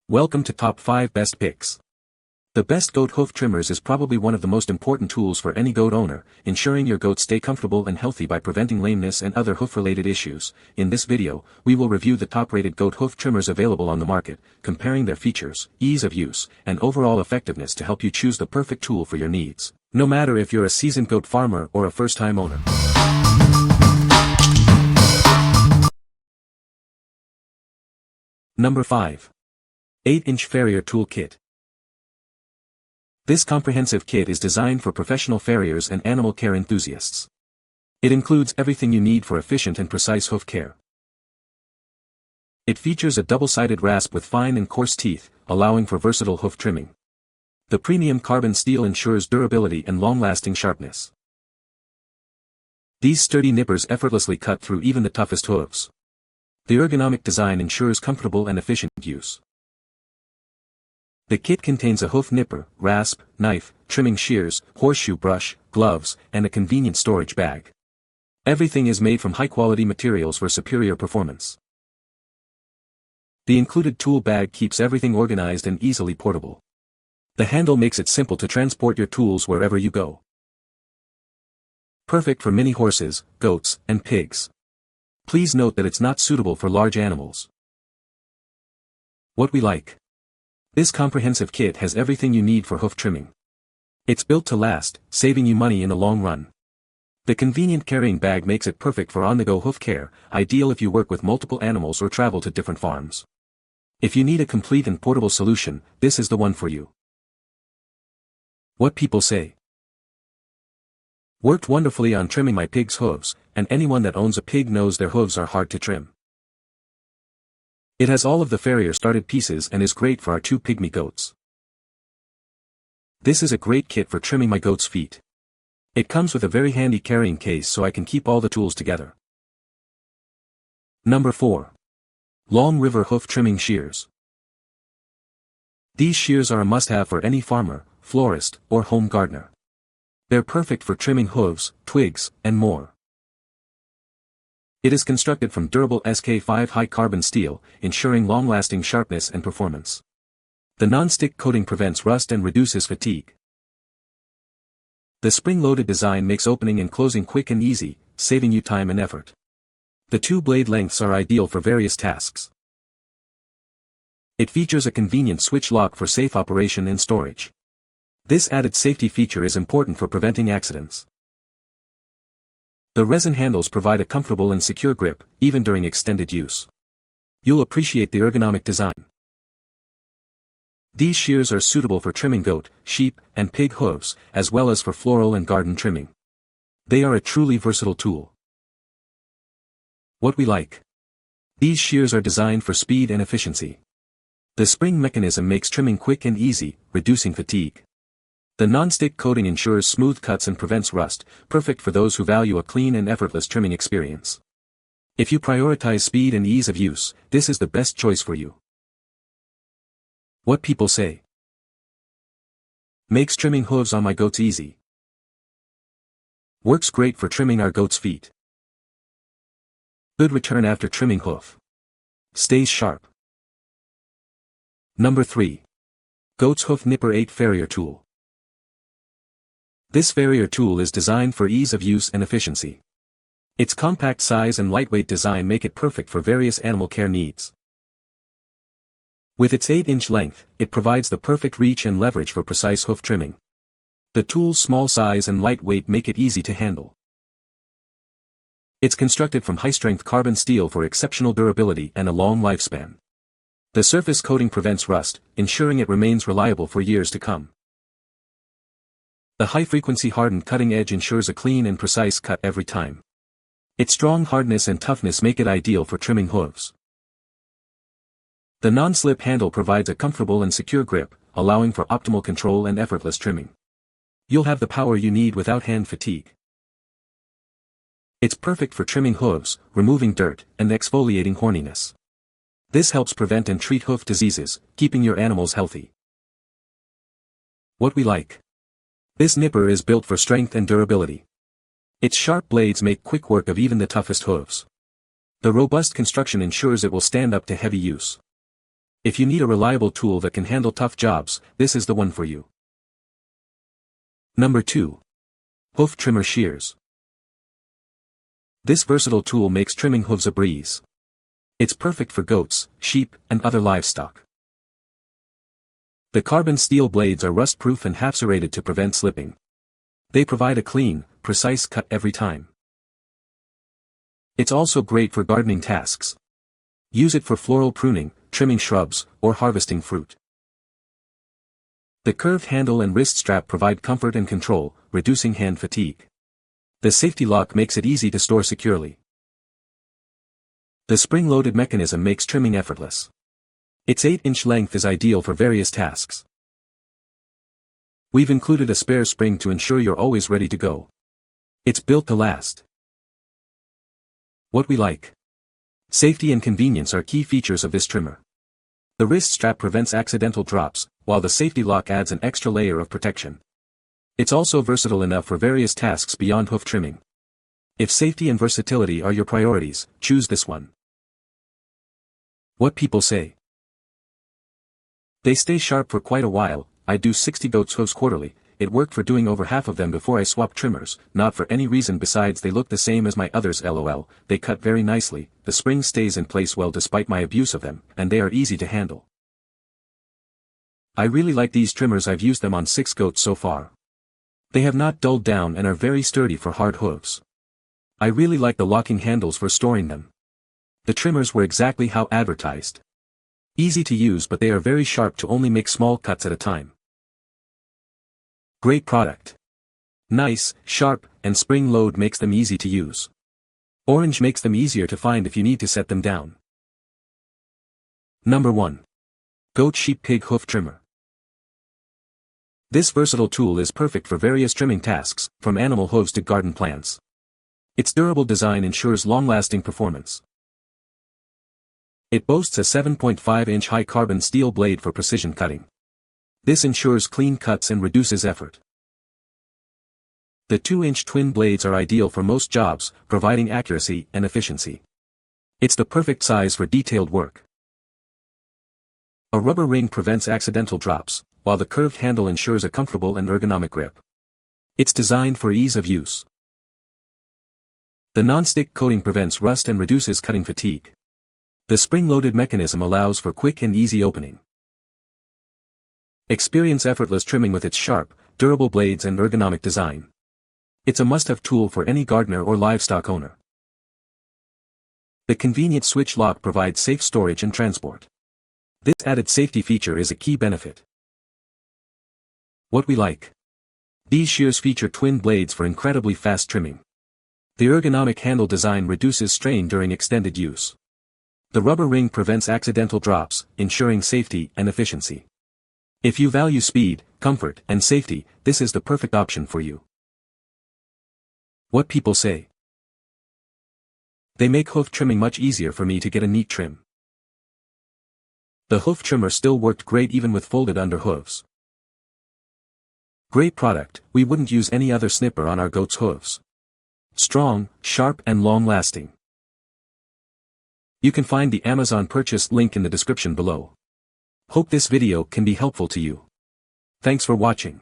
Welcome to Top 5 Best Picks. The best goat hoof trimmers is probably one of the most important tools for any goat owner, ensuring your goats stay comfortable and healthy by preventing lameness and other hoof-related issues. In this video, we will review the top-rated goat hoof trimmers available on the market, comparing their features, ease of use, and overall effectiveness to help you choose the perfect tool for your needs, no matter if you're a seasoned goat farmer or a first-time owner. Number 5. 8-inch Farrier Tool Kit. This comprehensive kit is designed for professional farriers and animal care enthusiasts. It includes everything you need for efficient and precise hoof care. It features a double-sided rasp with fine and coarse teeth, allowing for versatile hoof trimming. The premium carbon steel ensures durability and long-lasting sharpness. These sturdy nippers effortlessly cut through even the toughest hooves. The ergonomic design ensures comfortable and efficient use. The kit contains a hoof nipper, rasp, knife, trimming shears, horseshoe brush, gloves, and a convenient storage bag. Everything is made from high-quality materials for superior performance. The included tool bag keeps everything organized and easily portable. The handle makes it simple to transport your tools wherever you go. Perfect for mini horses, goats, and pigs. Please note that it's not suitable for large animals. What we like. This comprehensive kit has everything you need for hoof trimming. It's built to last, saving you money in the long run. The convenient carrying bag makes it perfect for on-the-go hoof care, ideal if you work with multiple animals or travel to different farms. If you need a complete and portable solution, this is the one for you. What people say. Worked wonderfully on trimming my pig's hooves, and anyone that owns a pig knows their hooves are hard to trim. It has all of the Farrier started pieces and is great for our 2 pygmy goats. This is a great kit for trimming my goat's feet. It comes with a very handy carrying case so I can keep all the tools together. Number 4. Long River Hoof Trimming Shears. These shears are a must-have for any farmer, florist, or home gardener. They're perfect for trimming hooves, twigs, and more. It is constructed from durable SK5 high-carbon steel, ensuring long-lasting sharpness and performance. The non-stick coating prevents rust and reduces fatigue. The spring-loaded design makes opening and closing quick and easy, saving you time and effort. The 2 blade lengths are ideal for various tasks. It features a convenient switch lock for safe operation and storage. This added safety feature is important for preventing accidents. The resin handles provide a comfortable and secure grip, even during extended use. You'll appreciate the ergonomic design. These shears are suitable for trimming goat, sheep, and pig hooves, as well as for floral and garden trimming. They are a truly versatile tool. What we like. These shears are designed for speed and efficiency. The spring mechanism makes trimming quick and easy, reducing fatigue. The non-stick coating ensures smooth cuts and prevents rust, perfect for those who value a clean and effortless trimming experience. If you prioritize speed and ease of use, this is the best choice for you. What people say. Makes trimming hooves on my goats easy. Works great for trimming our goats' feet. Good return after trimming hoof. Stays sharp. Number 3. Goat's Hoof Nipper 8 Farrier Tool. This Farrier tool is designed for ease of use and efficiency. Its compact size and lightweight design make it perfect for various animal care needs. With its 8-inch length, it provides the perfect reach and leverage for precise hoof trimming. The tool's small size and light weight make it easy to handle. It's constructed from high-strength carbon steel for exceptional durability and a long lifespan. The surface coating prevents rust, ensuring it remains reliable for years to come. The high-frequency hardened cutting edge ensures a clean and precise cut every time. Its strong hardness and toughness make it ideal for trimming hooves. The non-slip handle provides a comfortable and secure grip, allowing for optimal control and effortless trimming. You'll have the power you need without hand fatigue. It's perfect for trimming hooves, removing dirt, and exfoliating horniness. This helps prevent and treat hoof diseases, keeping your animals healthy. What we like. This nipper is built for strength and durability. Its sharp blades make quick work of even the toughest hooves. The robust construction ensures it will stand up to heavy use. If you need a reliable tool that can handle tough jobs, this is the one for you. Number 2. Hoof Trimmer Shears. This versatile tool makes trimming hooves a breeze. It's perfect for goats, sheep, and other livestock. The carbon steel blades are rust-proof and half-serrated to prevent slipping. They provide a clean, precise cut every time. It's also great for gardening tasks. Use it for floral pruning, trimming shrubs, or harvesting fruit. The curved handle and wrist strap provide comfort and control, reducing hand fatigue. The safety lock makes it easy to store securely. The spring-loaded mechanism makes trimming effortless. Its 8-inch length is ideal for various tasks. We've included a spare spring to ensure you're always ready to go. It's built to last. What we like. Safety and convenience are key features of this trimmer. The wrist strap prevents accidental drops, while the safety lock adds an extra layer of protection. It's also versatile enough for various tasks beyond hoof trimming. If safety and versatility are your priorities, choose this one. What people say. They stay sharp for quite a while. I do 60 goats hooves quarterly. It worked for doing over half of them before I swapped trimmers, not for any reason besides they look the same as my others lol, they cut very nicely, the spring stays in place well despite my abuse of them, and they are easy to handle. I really like these trimmers. I've used them on 6 goats so far. They have not dulled down and are very sturdy for hard hooves. I really like the locking handles for storing them. The trimmers were exactly how advertised. Easy to use, but they are very sharp to only make small cuts at a time. Great product. Nice, sharp, and spring load makes them easy to use. Orange makes them easier to find if you need to set them down. Number 1. Goat Sheep Pig Hoof Trimmer. This versatile tool is perfect for various trimming tasks, from animal hooves to garden plants. Its durable design ensures long-lasting performance. It boasts a 7.5-inch high carbon steel blade for precision cutting. This ensures clean cuts and reduces effort. The 2-inch twin blades are ideal for most jobs, providing accuracy and efficiency. It's the perfect size for detailed work. A rubber ring prevents accidental drops, while the curved handle ensures a comfortable and ergonomic grip. It's designed for ease of use. The non-stick coating prevents rust and reduces cutting fatigue. The spring-loaded mechanism allows for quick and easy opening. Experience effortless trimming with its sharp, durable blades and ergonomic design. It's a must-have tool for any gardener or livestock owner. The convenient switch lock provides safe storage and transport. This added safety feature is a key benefit. What we like. These shears feature twin blades for incredibly fast trimming. The ergonomic handle design reduces strain during extended use. The rubber ring prevents accidental drops, ensuring safety and efficiency. If you value speed, comfort, and safety, this is the perfect option for you. What people say. They make hoof trimming much easier for me to get a neat trim. The hoof trimmer still worked great even with folded under hooves. Great product, we wouldn't use any other snipper on our goat's hooves. Strong, sharp, and long-lasting. You can find the Amazon purchase link in the description below. Hope this video can be helpful to you. Thanks for watching.